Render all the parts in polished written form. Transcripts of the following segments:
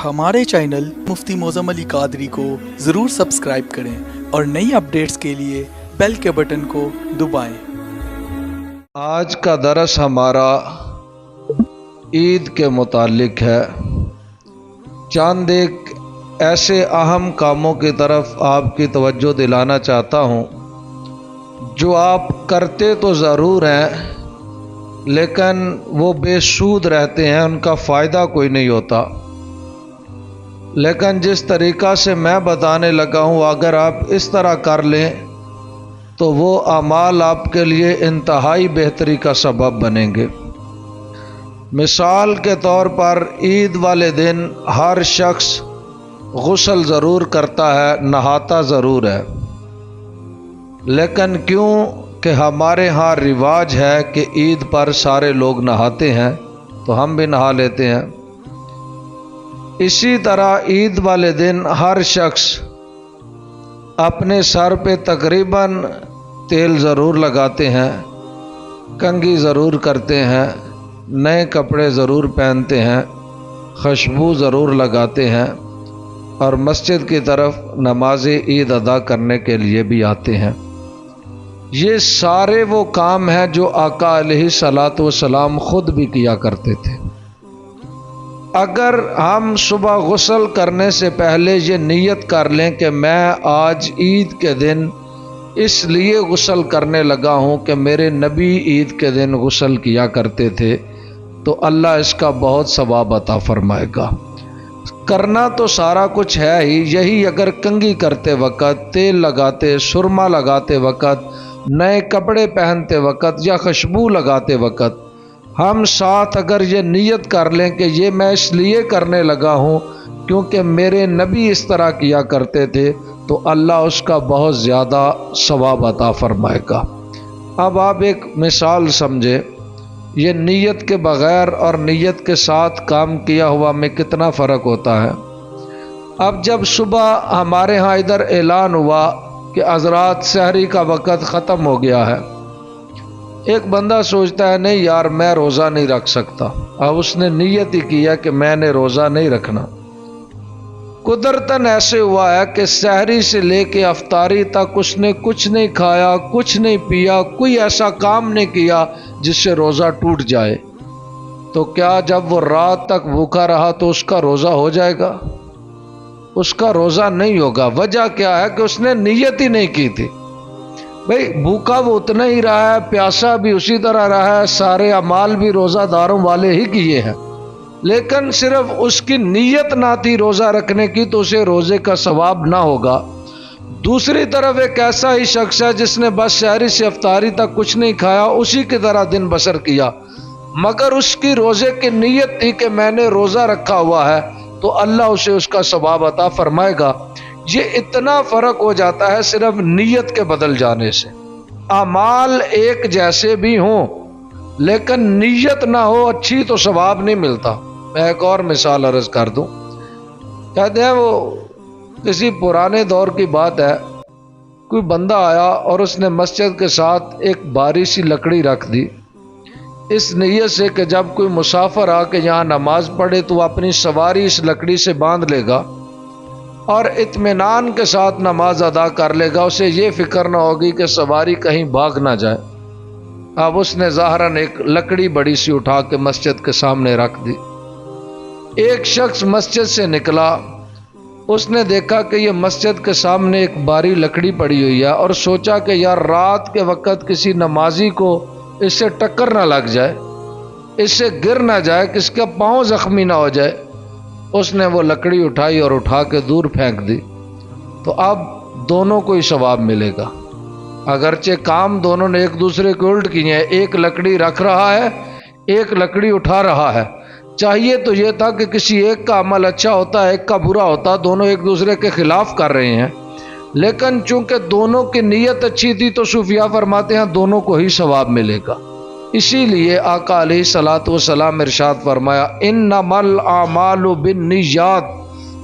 हमारे चैनल मुफ्ती मोज़म अली कादरी को ज़रूर सब्सक्राइब करें और नई अपडेट्स के लिए बेल के बटन को दबाएं। आज का दरस हमारा ईद के मुतालिक है। चंद एक ऐसे अहम कामों की तरफ आपकी तवज्जो दिलाना चाहता हूँ जो आप करते तो ज़रूर हैं लेकिन वो बेसूद रहते हैं, उनका फ़ायदा कोई नहीं होता। लेकिन जिस तरीक़ा से मैं बताने लगा हूँ, अगर आप इस तरह कर लें तो वो अमाल आपके लिए इंतहाई बेहतरी का सबब बनेंगे। मिसाल के तौर पर ईद वाले दिन हर शख्स गुस्ल ज़रूर करता है, नहाता ज़रूर है, लेकिन क्यों कि हमारे यहाँ रिवाज है कि ईद पर सारे लोग नहाते हैं तो हम भी नहा लेते हैं। इसी तरह ईद वाले दिन हर शख्स अपने सर पे तकरीबन तेल ज़रूर लगाते हैं, कंघी ज़रूर करते हैं, नए कपड़े ज़रूर पहनते हैं, खुशबू ज़रूर लगाते हैं और मस्जिद की तरफ नमाज ईद अदा करने के लिए भी आते हैं। ये सारे वो काम हैं जो आका अलैहिस्सलातु वस्सलाम खुद भी किया करते थे। अगर हम सुबह गुस्ल करने से पहले ये नीयत कर लें कि मैं आज ईद के दिन इसलिए गुस्ल करने लगा हूँ कि मेरे नबी ईद के दिन गुस्ल किया करते थे, तो अल्लाह इसका बहुत सवाब अता फरमाएगा। करना तो सारा कुछ है ही, यही अगर कंघी करते वक़्त, तेल लगाते, सुरमा लगाते वक़्त, नए कपड़े पहनते वक़्त या खुशबू लगाते वक़्त हम साथ अगर ये नीयत कर लें कि ये मैं इसलिए करने लगा हूँ क्योंकि मेरे नबी इस तरह किया करते थे, तो अल्लाह उसका बहुत ज़्यादा सवाब अता फरमाएगा। अब आप एक मिसाल समझे, ये नीयत के बग़ैर और नीयत के साथ काम किया हुआ में कितना फ़र्क होता है। अब जब सुबह हमारे यहाँ इधर ऐलान हुआ कि हज़रात सहरी का वक़्त ख़त्म हो गया है, एक बंदा सोचता है नहीं यार मैं रोज़ा नहीं रख सकता। अब उसने नीयत ही किया कि मैंने रोज़ा नहीं रखना। कुदरतन ऐसे हुआ है कि सहरी से लेके अफ्तारी तक उसने कुछ नहीं खाया, कुछ नहीं पिया, कोई ऐसा काम नहीं किया जिससे रोज़ा टूट जाए। तो क्या जब वो रात तक भूखा रहा तो उसका रोज़ा हो जाएगा? उसका रोज़ा नहीं होगा। वजह क्या है कि उसने नीयत ही नहीं की थी। भाई भूखा वो उतना ही रहा है, प्यासा भी उसी तरह रहा है, सारे अमाल भी रोज़ादारों वाले ही किए हैं, लेकिन सिर्फ उसकी नीयत ना थी रोज़ा रखने की तो उसे रोज़े का सवाब ना होगा। दूसरी तरफ एक ऐसा ही शख्स है जिसने बस सहरी से अफ्तारी तक कुछ नहीं खाया, उसी की तरह दिन बसर किया, मगर उसकी रोज़े की नीयत थी कि मैंने रोज़ा रखा हुआ है, तो अल्लाह उसे उसका सवाब अता फरमाएगा। ये इतना फ़र्क हो जाता है सिर्फ नीयत के बदल जाने से। अमाल एक जैसे भी हों लेकिन नीयत ना हो अच्छी तो सवाब नहीं मिलता। मैं एक और मिसाल अर्ज़ कर दूं। कहते हैं वो किसी पुराने दौर की बात है, कोई बंदा आया और उसने मस्जिद के साथ एक बारी सी लकड़ी रख दी, इस नीयत से कि जब कोई मुसाफिर आके यहाँ नमाज पढ़े तो अपनी सवारी इस लकड़ी से बांध लेगा और इत्मीनान के साथ नमाज अदा कर लेगा, उसे ये फिक्र ना होगी कि सवारी कहीं भाग ना जाए। अब उसने ज़ाहरन एक लकड़ी बड़ी सी उठा के मस्जिद के सामने रख दी। एक शख्स मस्जिद से निकला, उसने देखा कि ये मस्जिद के सामने एक बारी लकड़ी पड़ी हुई है और सोचा कि यार रात के वक़्त किसी नमाजी को इससे टक्कर ना लग जाए, इससे गिर ना जाए, किसका पाँव ज़ख्मी ना हो जाए। उसने वो लकड़ी उठाई और उठा के दूर फेंक दी। तो अब दोनों को ही सवाब मिलेगा, अगरचे काम दोनों ने एक दूसरे के उल्ट किए हैं। एक लकड़ी रख रहा है, एक लकड़ी उठा रहा है। चाहिए तो ये था कि किसी एक का अमल अच्छा होता है, एक का बुरा होता, दोनों एक दूसरे के खिलाफ कर रहे हैं, लेकिन चूंकि दोनों की नीयत अच्छी थी तो सूफिया फरमाते हैं दोनों को ही सवाब मिलेगा। इसीलिए आका अलैहिस्सलातु वस्सलाम इरशाद फरमाया इन्नमल आमालु बिन्नियात,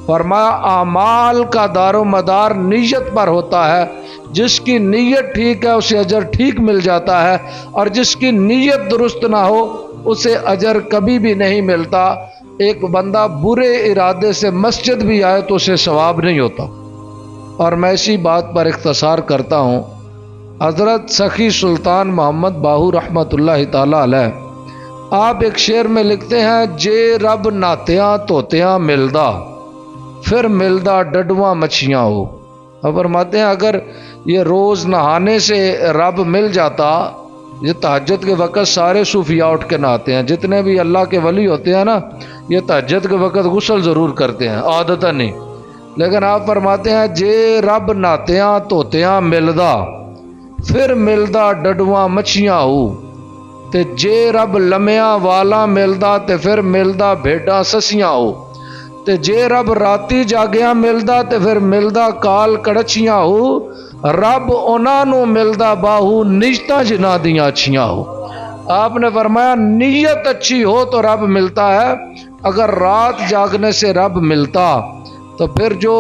फरमाया आमाल का दारो मदार नीयत पर होता है। जिसकी नीयत ठीक है उसे अजर ठीक मिल जाता है और जिसकी नीयत दुरुस्त ना हो उसे अजर कभी भी नहीं मिलता। ایک بندہ برے ارادے سے مسجد بھی آئے تو اسے ثواب نہیں ہوتا۔ اور میں اسی بات پر اختصار کرتا ہوں، حضرت سخی سلطان محمد باہو رحمۃ اللہ تعالی علیہ آپ ایک شعر میں لکھتے ہیں، جے رب ناتیاں توتیاں ملدا پھر ملدا ڈڈواں مچھیاں ہو۔ اور فرماتے ہیں اگر یہ روز نہانے سے رب مل جاتا، یہ تہجد کے وقت سارے صوفیاء اٹھ کے نہاتے ہیں، جتنے بھی اللہ کے ولی ہوتے ہیں نا، یہ تہجد کے وقت غسل ضرور کرتے ہیں، عادتاً نہیں، لیکن آپ فرماتے ہیں جے رب ناتیاں توتیاں ملدا پھر ملدا ڈڈواں مچھیاں ہو، تے جے رب لمیاں والا ملدا تے پھر ملدا بھیڈاں سسیاں ہو، تے جے رب راتی جاگیاں ملدا تے پھر ملدا کال کڑچیاں ہو، رب انہاں نو ملدا باہو نیتاں جنہاں دیاں اچھیاں ہو۔ آپ نے فرمایا نیت اچھی ہو تو رب ملتا ہے۔ اگر رات جاگنے سے رب ملتا تو پھر جو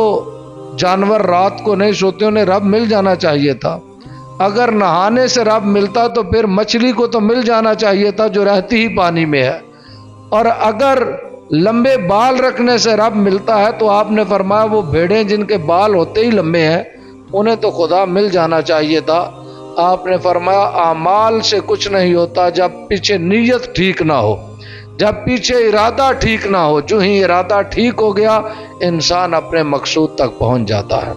جانور رات کو نہیں سوتے انہیں رب مل جانا چاہیے تھا۔ اگر نہانے سے رب ملتا تو پھر مچھلی کو تو مل جانا چاہیے تھا جو رہتی ہی پانی میں ہے۔ اور اگر لمبے بال رکھنے سے رب ملتا ہے تو آپ نے فرمایا وہ بھیڑیں جن کے بال ہوتے ہی لمبے ہیں انہیں تو خدا مل جانا چاہیے تھا۔ آپ نے فرمایا اعمال سے کچھ نہیں ہوتا جب پیچھے نیت ٹھیک نہ ہو، جب پیچھے ارادہ ٹھیک نہ ہو۔ جو ہی ارادہ ٹھیک ہو گیا انسان اپنے مقصود تک پہنچ جاتا ہے۔